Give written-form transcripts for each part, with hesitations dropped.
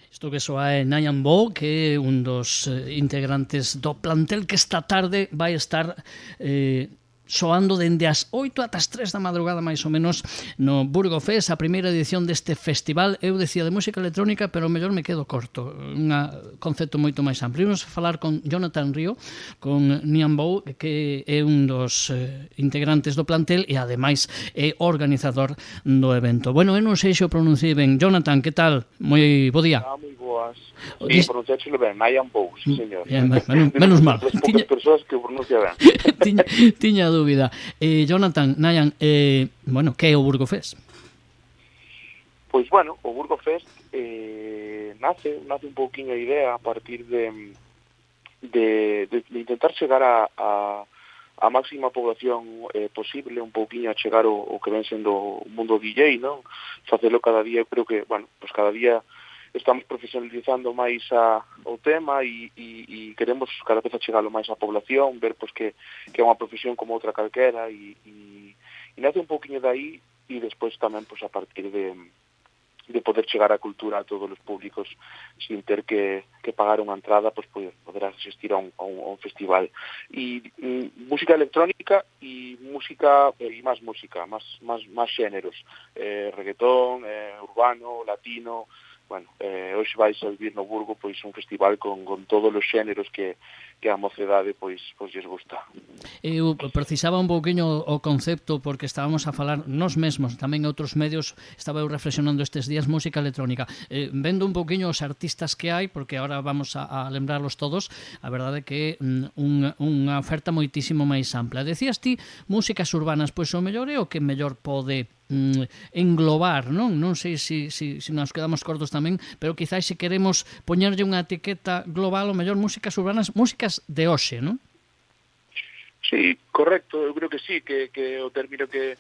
Isto que soa é Nyan Bo, que é un dos integrantes do plantel que esta tarde vai estar soando dende as 8 ata as 3 da madrugada máis ou menos no Burgo Fest, a primeira edición deste festival. Eu decía de música electrónica, pero mellor me quedo corto, un concepto moito máis amplio. Vamos a falar con Jonathan Río, con Nyan Bo, que é un dos integrantes do plantel e ademais é organizador do evento. Bueno, eu non sei se o pronunciei ben. Jonathan, que tal? Moi bo día. Moi boas. Sí, pronunciáchelo ben, Nyan Bo, sí, señor. Menos mal. As poucas persoas que pronuncia ben. Tiña dúbida. Jonathan, Nyan, bueno, que é o Burgo Fest? Pois, bueno, o Burgo Fest nace un pouquinho a idea a partir de intentar chegar a máxima población posible, un pouquinho a chegar o que ven sendo o mundo DJ, non? Facelo cada día, eu creo que, bueno, pues cada día estamos profesionalizando máis o tema e queremos cada vez achegalo máis á población, ver pues, que é unha profesión como outra calquera e nace un pouquinho daí e despois tamén pues, a partir de poder chegar a cultura a todos os públicos sin ter que pagar unha entrada, pues, poder asistir a un festival. E música electrónica e música, e máis música, máis xéneros, reggaetón, urbano, latino. Bueno, hoxe vais a vivir no Burgo pois un festival con todos os xéneros que a mocedade pois lles gusta. Eu precisaba un pouquiño o concepto porque estábamos a falar nos mesmos, tamén outros medios, estaba eu reflexionando estes días música electrónica, vendo un pouquiño os artistas que hai, porque agora vamos a lembrarlos todos, a verdade que é unha oferta moitísimo máis ampla. Decías ti músicas urbanas, pois o mellor é o que mellor pode englobar, non sei se nos quedamos cortos tamén, pero quizás se queremos poñerlle unha etiqueta global, o mellor músicas urbanas, músicas de hoxe, non? Sí, correcto, eu creo que sí, que o término que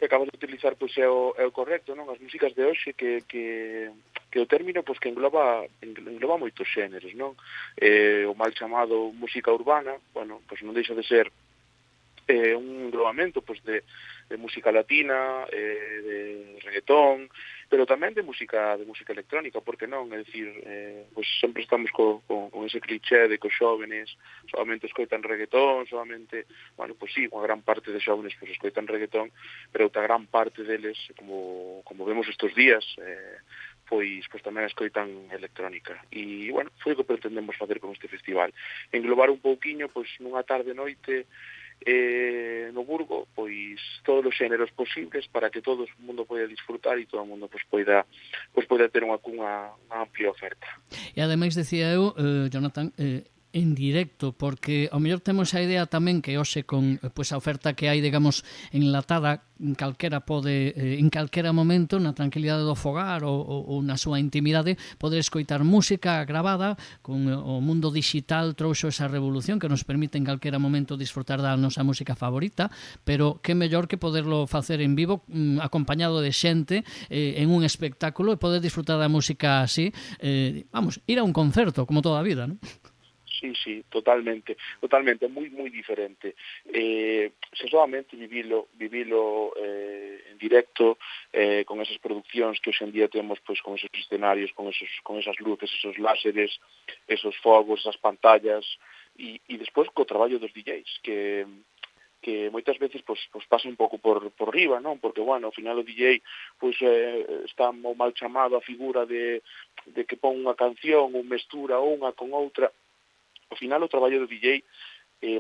acabas de utilizar pois é o correcto, non? As músicas de hoxe que o término pois que engloba moitos xéneros, non? O mal chamado música urbana, bueno, pois non deixa de ser un englobamento pois de música latina, de reggaetón, pero tamén de música electrónica, porque non? É dicir, pois sempre estamos con ese cliché de que os xóvenes solamente escoitan reggaetón, solamente, bueno, pois sí, unha gran parte de xóvenes pois escoitan reggaetón, pero outra gran parte deles, como vemos estes días, pois tamén escoitan electrónica. E, bueno, foi o que pretendemos facer con este festival. Englobar un pouquiño, pois, nunha tarde-noite, no Burgo, pois todos os xéneros posibles para que todo o mundo poida disfrutar e todo o mundo poida ter unha amplia oferta. E ademais decía eu, Jonathan, en directo, porque ao mellor temos a idea tamén que hoxe con pois a oferta que hai, digamos, enlatada, calquera pode, en calquera momento, na tranquilidade do fogar ou na súa intimidade, poder escoitar música gravada, con o mundo digital trouxo esa revolución que nos permite en calquera momento disfrutar da nosa música favorita, pero que mellor que poderlo facer en vivo, acompañado de xente, en un espectáculo, e poder disfrutar da música así, vamos, ir a un concerto, como toda a vida, non? Sí, totalmente, moi diferente. Se solamente vivilo en directo, con esas produccións que hoxe en día temos, pois con esos escenarios, con esas luces, esos láseres, esos fogos, esas pantallas, e despois co traballo dos DJs, que moitas veces pois pasa un pouco por riba, non? Porque, bueno, ao final o DJ pois está mal chamado a figura de que pon unha canción ou mestura unha con outra. Ao final o traballo do DJ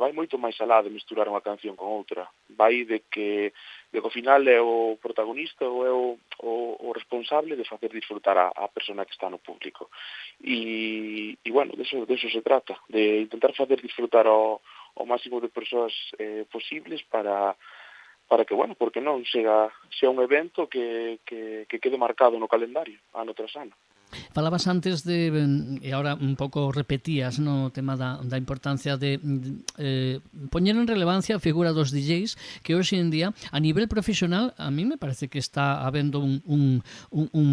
vai moito máis alá de misturar unha canción con outra. Vai de que ao final é o protagonista ou é o responsable de facer disfrutar a persona que está no público. E bueno, de eso se trata, de intentar facer disfrutar ao máximo de persoas posibles para que, bueno, porque non sea un evento que quede marcado no calendario, ano tras ano. Falabas antes de, e agora un pouco repetías no tema da importancia de poñer en relevancia a figura dos DJs, que hoxe en día a nivel profesional a mí me parece que está habendo un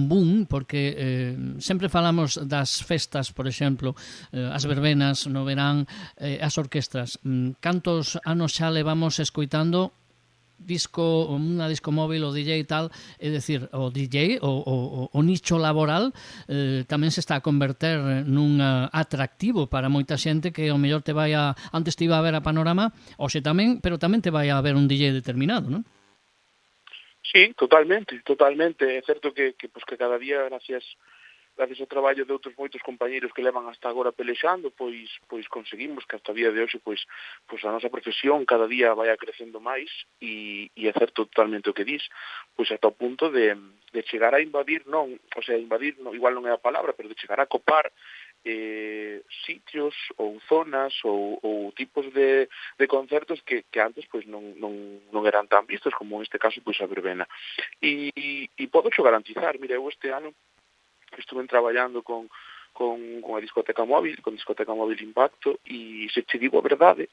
boom, porque sempre falamos das festas, por exemplo, as verbenas no verán, as orquestras. Cantos anos xa levamos escoitando unha disco móvil, o DJ e tal, é dicir, o DJ, o nicho laboral tamén se está a converter nun atractivo para moita xente que ao mellor antes te iba a ver a Panorama, hoxe tamén, pero tamén te vai a ver un DJ determinado, non? Sí, totalmente. É certo que cada día, gracias ao traballo de outros moitos compañeiros que levan hasta agora pelexando, pois conseguimos que hasta o día de hoxe pois a nosa profesión cada día vai crecendo máis e é certo totalmente o que dis, pois ata o punto de chegar a invadir, invadir igual non é a palabra, pero de chegar a copar sitios ou zonas ou tipos de concertos que antes pois non eran tan vistos como neste caso pois a verbena. E podo xo garantizar, mira, eu este ano estuve traballando con a discoteca móvil, con discoteca móvil Impacto, e se te digo a verdade,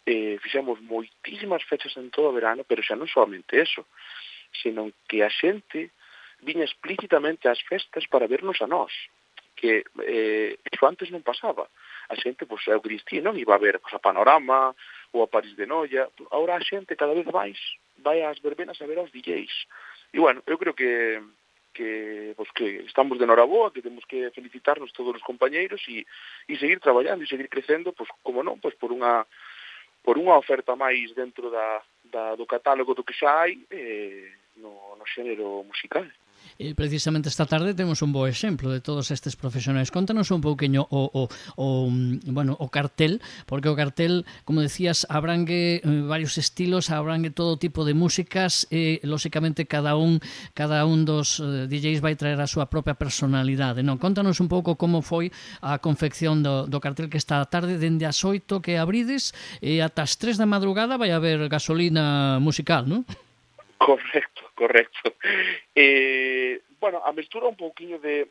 fixemos moitísimas fechas en todo o verano, pero xa non solamente eso, senón que a xente viña explícitamente ás festas para vernos a nós, que iso antes non pasaba. A xente, pois, é o que distí, non iba a ver a Panorama ou a París de Noia. Agora a xente cada vez máis vai ás verbenas a ver aos DJs. E, bueno, eu creo que estamos de noraboa, que temos que felicitarnos todos os compañeiros e seguir traballando e seguir crecendo, pois, como non, pois, por unha oferta máis dentro do catálogo do que xa hai no xénero musical. Precisamente esta tarde temos un bo exemplo de todos estes profesionais. Contanos un pouquinho o cartel, porque o cartel, como decías, abrangue varios estilos, abrangue todo tipo de músicas e, lóxicamente, cada un dos DJs vai traer a súa propia personalidade, non? Contanos un pouco como foi a confección do cartel que esta tarde, dende as 8 que abrides e ata as 3 da madrugada vai haber gasolina musical, non? Correcto. Bueno, a mestura un pouquiño de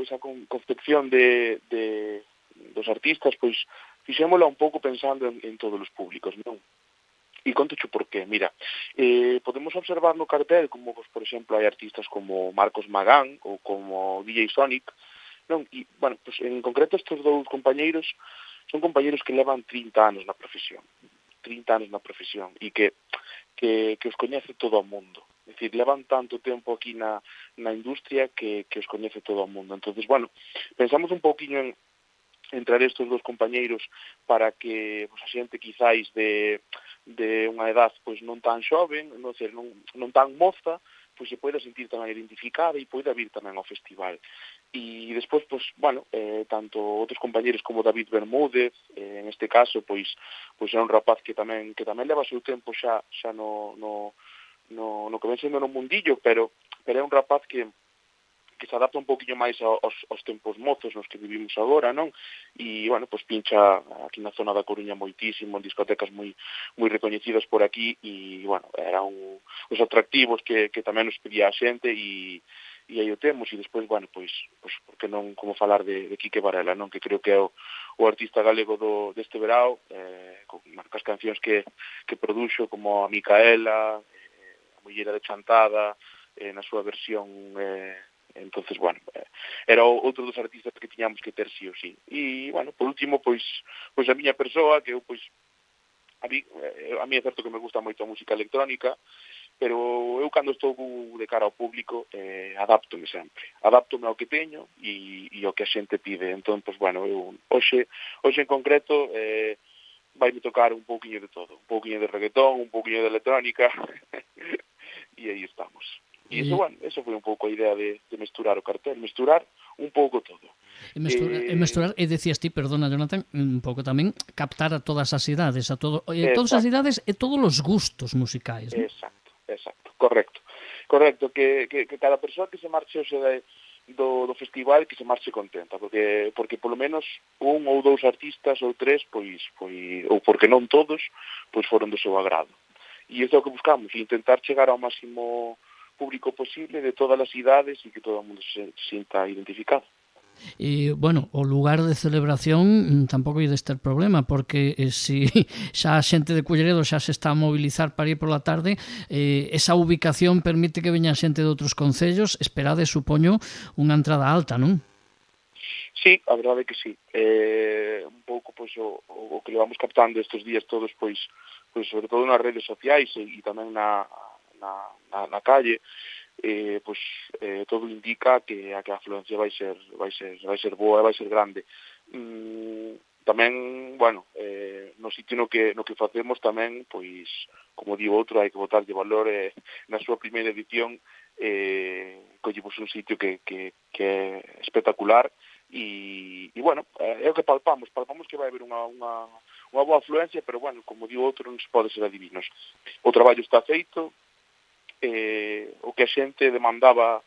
esa confección dos artistas, pois fixémola un pouco pensando en todos os públicos, non? E contocho por qué. Mira, podemos observar no cartel como, pois, por exemplo, hai artistas como Marcos Magán ou como DJ Sonic, non? E, bueno, pois, en concreto estes dous compañeiros son compañeiros que levan 30 anos na profesión. 30 anos na profesión e que os coñece todo o mundo. É dicir, levan tanto tempo aquí na industria que os coñece todo o mundo. Entonces, bueno, pensamos un pouquinho en traer estes dos compañeiros para que a xente quizáis de unha edad pois non tan xoven, non tan moza, pois se poida sentir tamén identificada e poida vir tamén ao festival. E despois, pois, bueno, tanto outros compañeros como David Bermúdez, en este caso, pois é un rapaz que tamén leva o seu tempo xa no que ven sendo no mundillo, pero é un rapaz que se adapta un poquinho máis aos tempos mozos nos que vivimos agora, non? E, bueno, pois pincha aquí na zona da Coruña moitísimo, en discotecas moi recoñecidas por aquí, e, bueno, eran os atractivos que tamén nos pedía a xente, e aí o temos, e despois, bueno, pois porque non como falar de Quique Varela, non? Que creo que é o artista galego deste verao, con as cancións que produxo, como a Micaela, a Mullera de Chantada, na súa versión, entonces, bueno, era outro dos artistas que tiñamos que ter sí ou sí. E, bueno, por último, pois a miña persoa, que eu, pois, a mí é certo que me gusta moito a música electrónica, pero eu cando estou de cara ao público adáptome sempre. Adáptome ao que teño e ao que a xente pide. Entón, pois, bueno, eu hoxe en concreto vai-me tocar un pouquiño de todo. Un pouquiño de reggaetón, un pouquiño de electrónica e aí estamos. E iso, bueno, eso foi un pouco a idea de mesturar o cartel, mesturar un pouco todo. Mesturar, e decías ti, perdona, Jonathan, un pouco tamén captar a todas as idades, todas as idades e todos os gustos musicais, ¿no? Exacto, correcto, que cada persoa que se marche hoxe do festival que se marche contenta, porque polo menos un ou dous artistas ou tres, pois ou porque non todos, pois foron do seu agrado. E iso é o que buscamos, intentar chegar ao máximo público posible de todas as idades e que todo o mundo se sinta identificado. E, bueno, o lugar de celebración tampouco hai deste problema, porque se xa a xente de Culleredo xa se está a mobilizar para ir pola tarde, esa ubicación permite que veña xente de outros concellos. Esperade, supoño, unha entrada alta, non? Sí, a verdade é que sí. Un pouco pois o que levamos captando estes días todos, pois sobre todo nas redes sociais e tamén na calle, todo indica que a afluencia vai ser boa, vai ser grande. Tamén, bueno, no sitio no que facemos tamén, pois, como digo outro, hai que botarlle valor, na súa primeira edición collemos un sitio que é espectacular e bueno, é o que palpamos que vai haber unha boa afluencia, pero bueno, como digo outro, non se pode ser adivinos. O traballo está feito, o que a xente demandaba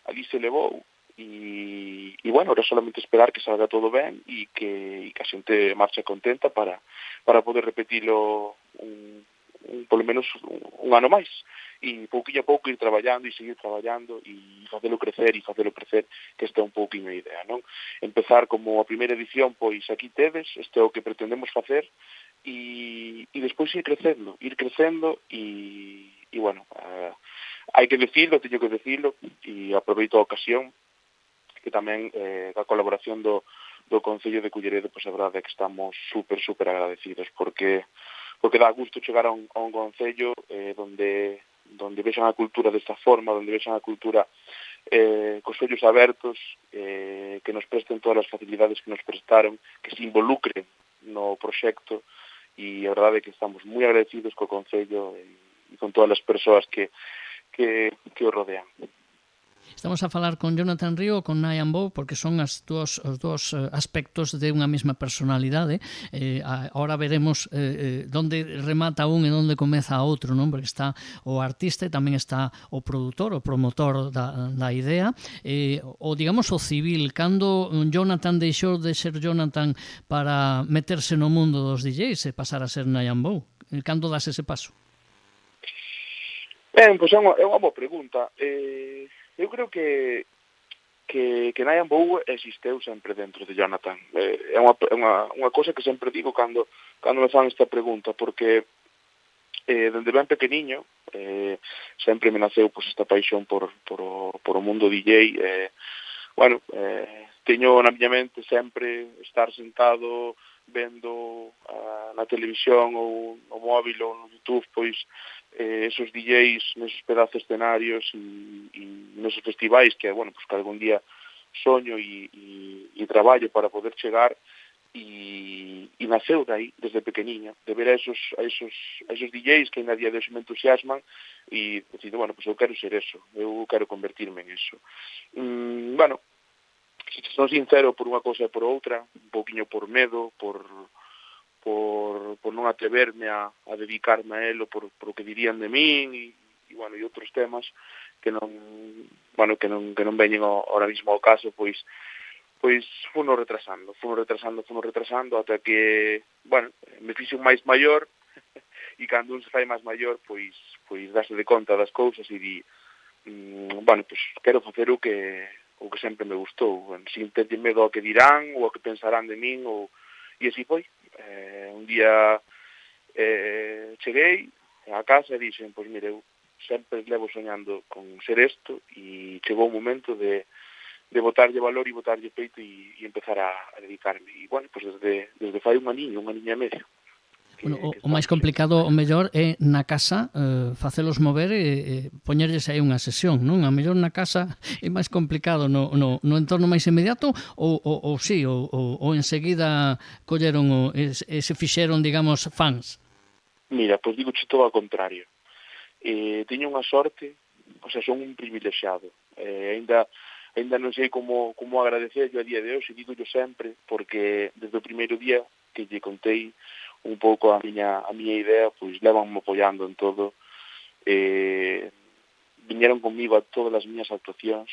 ali se levou e bueno, era solamente esperar que salga todo ben e que a xente marche contenta para poder repetilo polo menos un ano máis e pouquinho a pouco ir traballando e seguir traballando e facelo crecer, que esta é un pouquinho a idea, non? Empezar como a primeira edición, pois aquí tedes, este é o que pretendemos facer e despois ir crecendo e bueno, hai que decirlo, teño que decirlo e aproveito a ocasión que tamén a colaboración do Concello de Culleredo, pois a verdade é que estamos super agradecidos porque dá gusto chegar a un concello donde vexan a cultura desta forma, donde vexan a cultura cos ollos abertos, que nos presten todas as facilidades que nos prestaron, que se involucren no proxecto e a verdade é que estamos moi agradecidos co concello e con todas as persoas que o rodean. Estamos a falar con Jonathan Río, con Nyan Bou, porque son os dous aspectos de unha mesma personalidade. Ahora veremos onde remata un e onde comeza outro, non? Porque está o artista e tamén está o produtor, o promotor da idea. Digamos, o civil, cando Jonathan deixou de ser Jonathan para meterse no mundo dos DJs e pasar a ser Nyan Bou? Cando das ese paso? Ben, pois é unha boa pregunta. Eu creo que Nyan Bou existeu sempre dentro de Jonathan. É unha cosa que sempre digo cando me fan esta pregunta, porque dende ben pequeniño sempre me naceu pois, esta paixón por o mundo DJ. Bueno, teño na miña mente sempre estar sentado vendo na televisión ou no móvil ou no YouTube, pois esos DJs nesos pedazos escenarios e nesos festivais que, bueno, pues que algún día soño e traballo para poder chegar e naceu dai, desde pequeniño, de ver a esos DJs que ainda a día de hoxe me entusiasman e decir, bueno, pues eu quero ser eso, eu quero convertirme en eso. Bueno, se son sincero por unha cosa e por outra, un pouquiño por medo, por non atreverme a dedicarme a elo por o que dirían de min e bueno, e outros temas que non veñen ahora mismo ao caso, pois funo retrasando ata que, bueno, me fixo máis maior e cando un se fai máis maior, pois darse de conta das cousas e di, bueno, pois quero facer o que sempre me gustou, sin ter medo ao que dirán ou ao que pensarán de min, e así foi. Un día cheguei a casa e dixen, pois mire, eu sempre levo soñando con ser isto e chegou o momento de botarlle valor e botarlle peito e empezar a dedicarme. E, bueno, pois desde fai un aniño e medio. Bueno, o máis complicado, o mellor, é na casa facelos mover e poñerlles aí unha sesión, non? A mellor na casa é máis complicado no entorno máis inmediato ou sí, ou enseguida colleron e se fixeron, digamos, fans? Mira, pois digo todo ao contrario. Teño unha sorte, o sea, son un privilexiado. Ainda non sei como agradecerlo a día de hoxe, digo yo sempre, porque desde o primeiro día que lle contei un pouco a miña idea, pois levanme apoiando en todo, viñeron comigo a todas as miñas actuacións,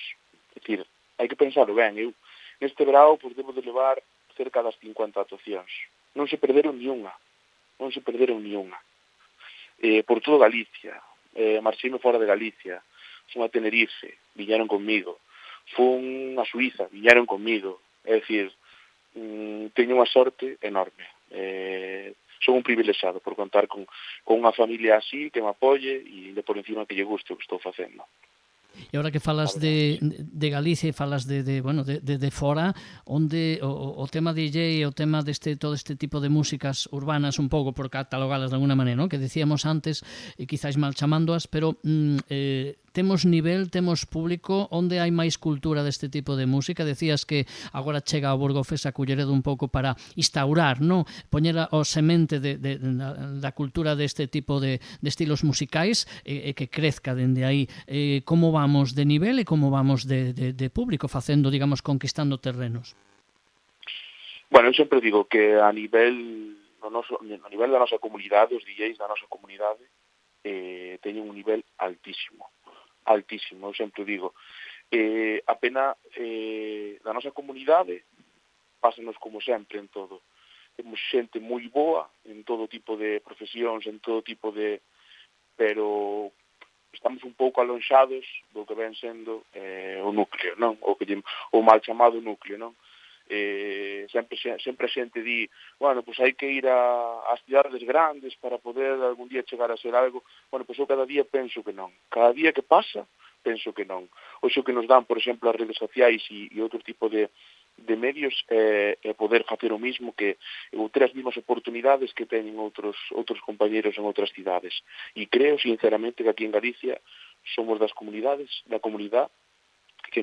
é dicir, hai que pensarlo ben, eu neste verao pois debo de levar cerca das 50 actuacións, non se perderon ni unha, por todo Galicia, marcheime fora de Galicia, fun a Tenerife, viñeron comigo, fun a Suiza, viñeron comigo, é dicir, teño unha sorte enorme. Son un privilexiado por contar con unha familia así que me apoie e de por encima que lle guste o que estou facendo. E agora que falas de Galicia e falas de fora, onde o tema DJ e o tema todo este tipo de músicas urbanas un pouco por catalogalas de alguna maneira, ¿no? Que decíamos antes, e quizáis mal chamándoas, pero temos nivel, temos público, onde hai máis cultura deste tipo de música. Decías que agora chega ao Burgofes a Culleredo un pouco para instaurar, ¿no? Poñer o semente da cultura deste tipo de estilos musicais e que crezca dende aí. Como vamos de nivel e como vamos de público facendo, digamos, conquistando terrenos? Bueno, eu sempre digo que a nivel da nosa comunidade, os DJs da nosa comunidade teñen un nivel altísimo. Eu sempre digo. A pena da nosa comunidade pásanos como sempre en todo. Temos xente moi boa en todo tipo de profesións, en todo tipo de... pero estamos un pouco alonxados do que ven sendo o núcleo, non? O mal chamado núcleo, non? Sempre a xente di, bueno, pois hai que ir ás cidades grandes para poder algún día chegar a ser algo. Bueno, pois eu cada día penso que non. Cada día que pasa, penso que non. Hoxe o que nos dan, por exemplo, as redes sociais e outro tipo de medios é poder facer o mismo, que ter as mesmas oportunidades que teñen outros compañeros en outras cidades. E creo, sinceramente, que aquí en Galicia somos da comunidade que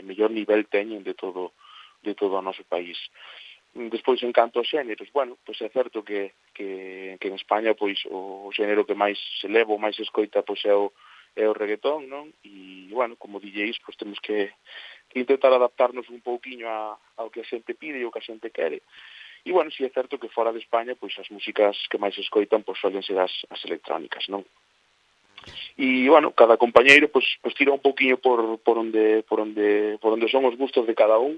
mellor nivel teñen de todo o noso país. Despois, en canto aos xéneros, bueno, pois é certo que en España pois o xénero que máis se leva, o máis se escoita, pois é o reggaetón, non? E, bueno, como DJs, pois temos que intentar adaptarnos un pouquiño ao que a xente pide e ao que a xente quere. E, bueno, si é certo que fora de España, pois as músicas que máis se escoitan, pois solen ser as electrónicas, non? E, bueno, cada compañeiro, pois tira un pouquiño por onde son os gustos de cada un.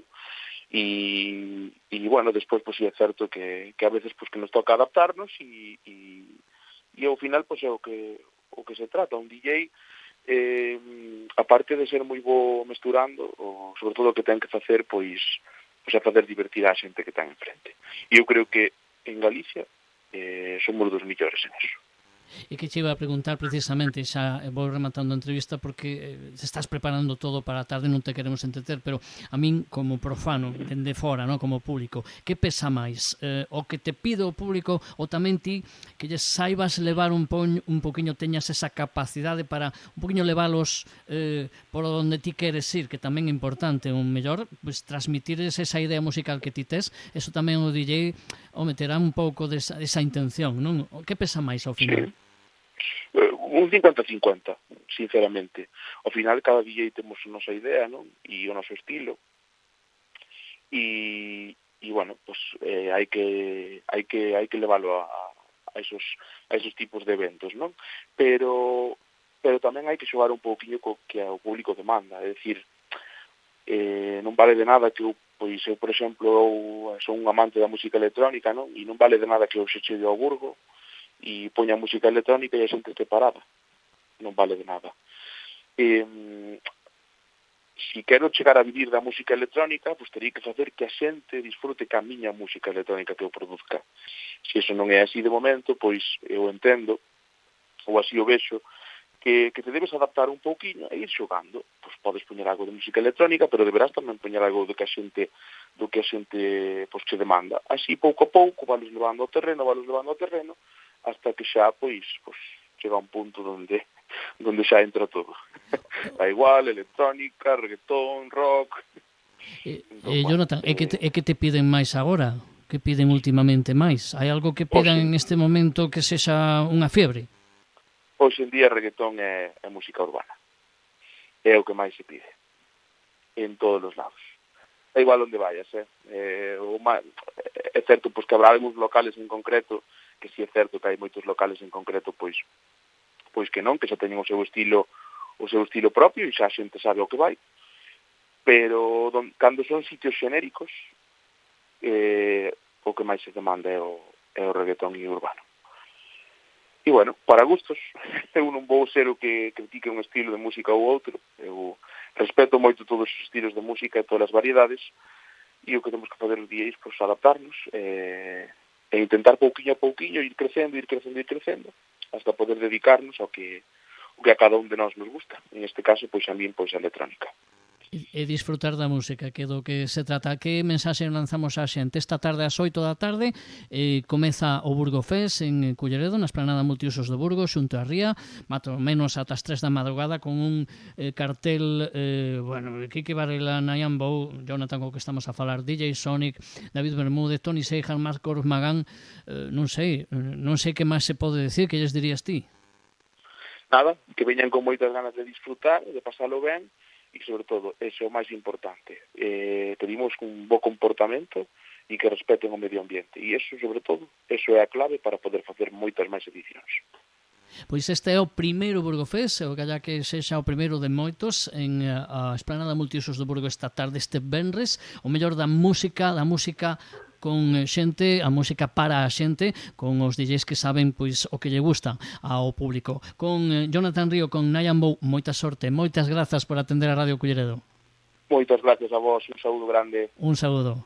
E bueno, despois pois é certo que a veces pois que nos toca adaptarnos e ao final pois é o que se trata. Un DJ, aparte de ser moi bo mesturando, sobre todo o que ten que facer pois é facer divertir a xente que ten enfrente. E eu creo que en Galicia somos dos millores en eso. E que che iba a preguntar precisamente, xa vou rematando a entrevista porque te estás preparando todo para a tarde, non te queremos entreter, pero a min como profano, dende fora, no, como público, que pesa máis? O que te pide o público ou tamén ti que lle saibas levar un poquinho, teñas esa capacidade para un poquinho levalos por onde ti queres ir, que tamén é importante, un mellor, pues, transmitir esa idea musical que ti tes, eso tamén o DJ o meterá un pouco desa intención, non? O que pesa máis ao final? Sí. Un 50-50, sinceramente. Ao final, cada DJ temos a nosa idea, non? E o noso estilo. E bueno, pues hai que leválo a esos tipos de eventos, non? Pero tamén hai que xogar un pouquiño co que o público demanda, é dicir, non vale de nada que eu, por exemplo, son un amante da música electrónica, non? E non vale de nada que eu se chegue ao Burgo e poña música electrónica e a xente este parada. Non vale de nada. Si quero chegar a vivir da música electrónica, pois teria que facer que a xente disfrute ca miña música electrónica que eu produzca. Se iso non é así de momento, pois eu entendo, ou así o vexo, que te debes adaptar un pouquiño e ir xogando. Pois podes poñer algo de música electrónica, pero deberás tamén poñer algo do que a xente pois che demanda. Así, pouco a pouco, valos levando ao terreno, hasta que xa, pois chega un punto onde xa entra todo. Da igual, electrónica, reggaetón, rock... Jonathan, é que te piden máis agora? Que piden últimamente máis? Hai algo que pidan en este momento que sexa unha fiebre? Hoxe en día reggaetón é música urbana. É o que máis se pide. En todos os lados. É igual onde vayas, é certo pois que habrá algúns locales en concreto, que si é certo que hai moitos locales en concreto pois que non, que xa teñen o seu estilo propio e xa a xente sabe o que vai, pero cando son sitios xenéricos o que máis se demanda é o reggaetón e urbano. E bueno, para gustos, eu non vou ser o que critique un estilo de música ou outro, eu respeto moito todos os estilos de música e todas as variedades, e o que temos que fazer os días pois adaptarnos e intentar pouquiño a pouquiño ir crecendo hasta poder dedicarnos ao que o que a cada un de nós nos gusta. En este caso, pois a min, pois a electrónica. E disfrutar da música, que é do que se trata. Que mensaxe lanzamos á xente? Esta tarde ás 8 da tarde comeza o Burgo Fest en Culleredo, na esplanada multiusos de Burgos, xunto a Ría, más ou menos ata as 3 da madrugada, con un cartel, Kiki Varela, Nayan Bou, Jonathan, co que estamos a falar, DJ Sonic, David Bermúdez, Tony Seijan, Marcos Magán, non sei que máis se pode decir, que lles dirías ti? Nada, que veñan con moitas ganas de disfrutar, de pasalo ben, e sobre todo, eso é o máis importante. Pedimos un bo comportamento e que respeten o medio ambiente. E eso, sobre todo, eso é a clave para poder facer moitas máis edicións. Pois este é o primeiro Burgo Fest, o que haya que sexa o primeiro de moitos en a esplanada multiusos do Burgo esta tarde, este venres, o mellor da música con xente, a música para a xente, con os DJs que saben pois o que lle gusta ao público. Con Jonathan Río, con Nayan Bou, moita sorte, moitas grazas por atender a Radio Culleredo. Moitas gracias a vos, un saúdo grande. Un saúdo.